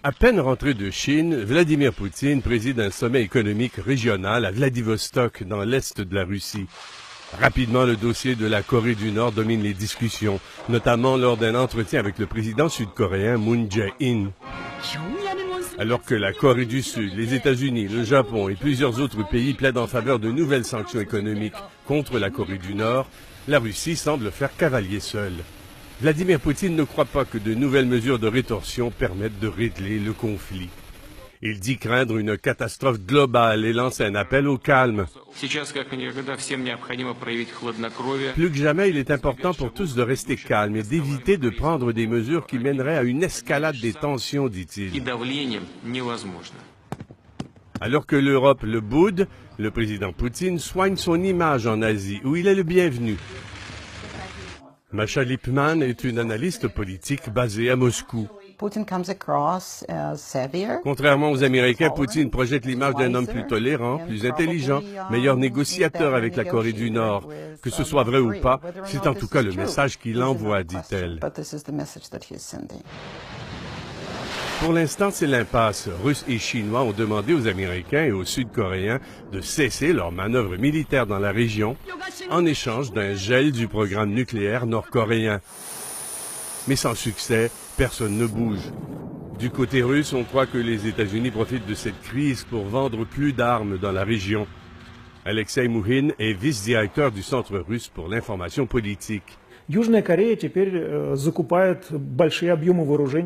À peine rentré de Chine, Vladimir Poutine préside un sommet économique régional à Vladivostok, dans l'est de la Russie. Rapidement, le dossier de la Corée du Nord domine les discussions, notamment lors d'un entretien avec le président sud-coréen Moon Jae-in. Alors que la Corée du Sud, les États-Unis, le Japon et plusieurs autres pays plaident en faveur de nouvelles sanctions économiques contre la Corée du Nord, la Russie semble faire cavalier seul. Vladimir Poutine ne croit pas que de nouvelles mesures de rétorsion permettent de régler le conflit. Il dit craindre une catastrophe globale et lance un appel au calme. Plus que jamais, il est important pour tous de rester calme et d'éviter de prendre des mesures qui mèneraient à une escalade des tensions, dit-il. Alors que l'Europe le boude, le président Poutine soigne son image en Asie, où il est le bienvenu. Masha Lipman est une analyste politique basée à Moscou. Contrairement aux Américains, Poutine projette l'image d'un homme plus tolérant, plus intelligent, meilleur négociateur avec la Corée du Nord. Que ce soit vrai ou pas, c'est en tout cas le message qu'il envoie, dit-elle. Pour l'instant, c'est l'impasse. Russes et Chinois ont demandé aux Américains et aux Sud-Coréens de cesser leurs manœuvres militaires dans la région en échange d'un gel du programme nucléaire nord-coréen. Mais sans succès, personne ne bouge. Du côté russe, on croit que les États-Unis profitent de cette crise pour vendre plus d'armes dans la région. Alexei Mouhin est vice-directeur du Centre russe pour l'information politique.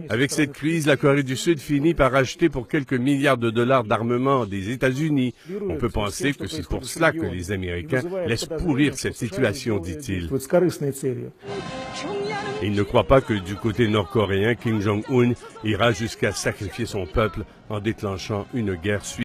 Avec cette crise, la Corée du Sud finit par acheter pour quelques milliards de dollars d'armement des États-Unis. On peut penser que c'est pour cela que les Américains laissent pourrir cette situation, dit-il. Il ne croit pas que du côté nord-coréen, Kim Jong-un ira jusqu'à sacrifier son peuple en déclenchant une guerre suivante.